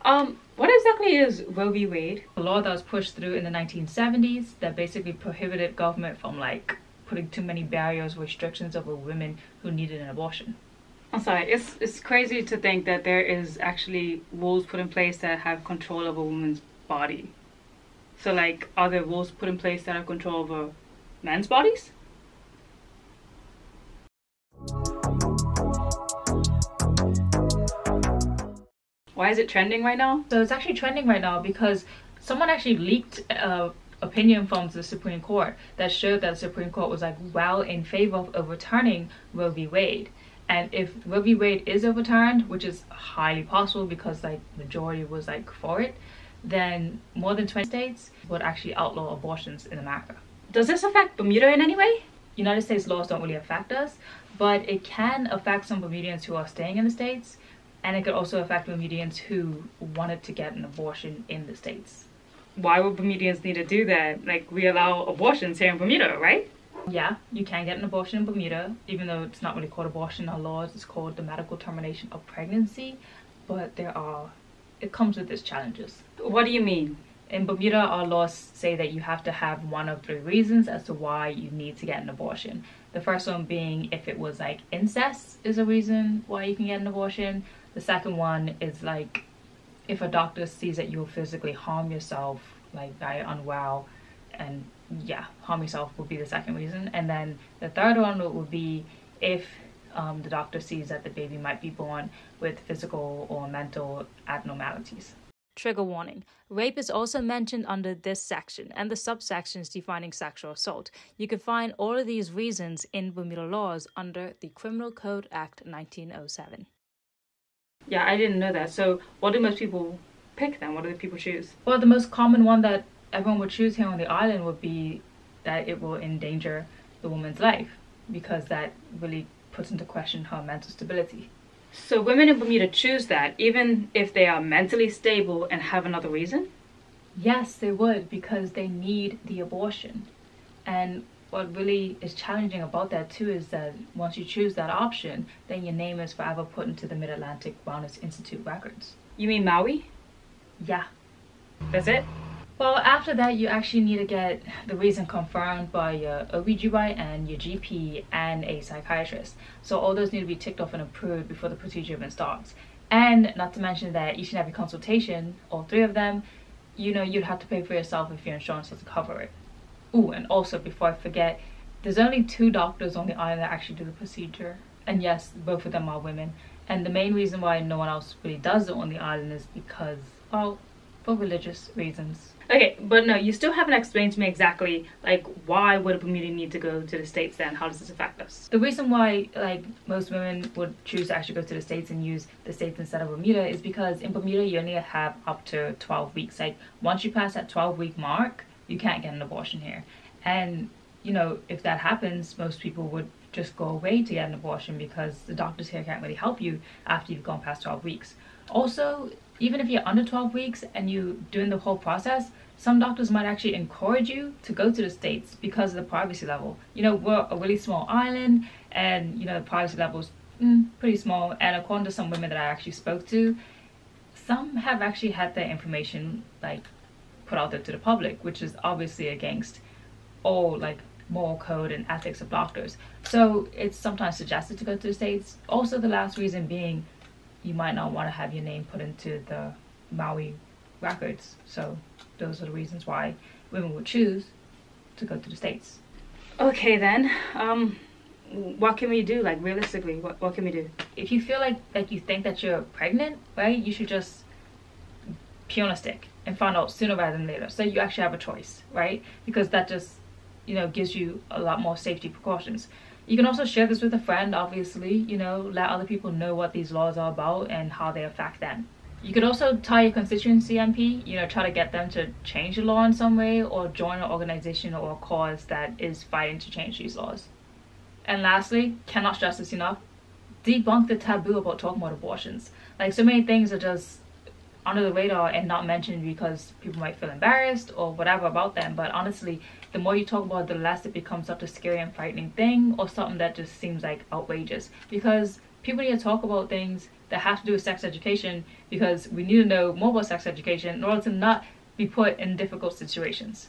What exactly is Roe v. Wade? A law that was pushed through in the 1970s that basically prohibited government from like putting too many barriers or restrictions over women who needed an abortion. I'm sorry, it's crazy to think that there is actually rules put in place that have control of a woman's body. So like, are there rules put in place that have control over men's bodies? Why is it trending right now? So it's actually trending right now because someone actually leaked opinion from the Supreme Court that showed that the Supreme Court was like well in favor of overturning Roe v. Wade. And if Roe v. Wade is overturned, which is highly possible because like majority was like for it, then more than 20 states would actually outlaw abortions in America. Does this affect Bermuda in any way? United States laws don't really affect us, but it can affect some Bermudians who are staying in the States, and it could also affect Bermudians who wanted to get an abortion in the States. Why would Bermudians need to do that? Like, we allow abortions here in Bermuda, right? Yeah, you can get an abortion in Bermuda, even though it's not really called abortion in our laws. It's called the medical termination of pregnancy, but it comes with its challenges. What do you mean? In Bermuda, our laws say that you have to have one of 3 reasons as to why you need to get an abortion. The first one being if it was like incest is a reason why you can get an abortion. The second one is like if a doctor sees that you'll physically harm yourself, like very unwell, and yeah, harm yourself would be the second reason. And then the third one would be if the doctor sees that the baby might be born with physical or mental abnormalities. Trigger warning. Rape is also mentioned under this section and the subsections defining sexual assault. You can find all of these reasons in Bermuda laws under the Criminal Code Act 1907. Yeah, I didn't know that. So what do most people pick then? What do people choose? Well, the most common one that everyone would choose here on the island would be that it will endanger the woman's life, because that really puts into question her mental stability. So women in Bermuda choose that even if they are mentally stable and have another reason? Yes, they would, because they need the abortion. And what really is challenging about that too is that once you choose that option, then your name is forever put into the Mid-Atlantic Wellness Institute records. You mean Maui? Yeah. That's it? Well, after that, you actually need to get the reason confirmed by your OB/GYN, your GP, and a psychiatrist. So all those need to be ticked off and approved before the procedure even starts. And not to mention that each and every consultation, all 3 of them, you'd have to pay for yourself if your insurance doesn't cover it. Ooh, and also, before I forget, there's only 2 doctors on the island that actually do the procedure. And yes, both of them are women. And the main reason why no one else really does it on the island is because, well, for religious reasons. Okay, but no, you still haven't explained to me exactly, like, why would a Bermudian need to go to the States then? How does this affect us? The reason why, like, most women would choose to actually go to the States and use the States instead of Bermuda is because in Bermuda, you only have up to 12 weeks. Like, once you pass that 12-week mark, you can't get an abortion here. And, if that happens, most people would just go away to get an abortion because the doctors here can't really help you after you've gone past 12 weeks. Also, even if you're under 12 weeks and you're doing the whole process, some doctors might actually encourage you to go to the States because of the privacy level. We're a really small island, and the privacy level is pretty small. And according to some women that I actually spoke to, some have actually had their information like put out there to the public, which is obviously against all like moral code and ethics of doctors. So it's sometimes suggested to go to the States. Also, the last reason being you might not want to have your name put into the Maui records. So those are the reasons why women would choose to go to the States. Okay then, what can we do? Like, realistically, what can we do? If you feel like you think that you're pregnant, right, you should just pee on a stick and find out sooner rather than later, so you actually have a choice, right? Because that just gives you a lot more safety precautions. You can also share this with a friend, obviously, let other people know what these laws are about and how they affect them. You could also tell your constituency MP, try to get them to change the law in some way, or join an organization or a cause that is fighting to change these laws. And lastly, cannot stress this enough, debunk the taboo about talking about abortions. Like, so many things are just under the radar and not mentioned because people might feel embarrassed or whatever about them. But honestly, the more you talk about it, the less it becomes such a scary and frightening thing, or something that just seems like outrageous. Because people need to talk about things that have to do with sex education, because we need to know more about sex education in order to not be put in difficult situations.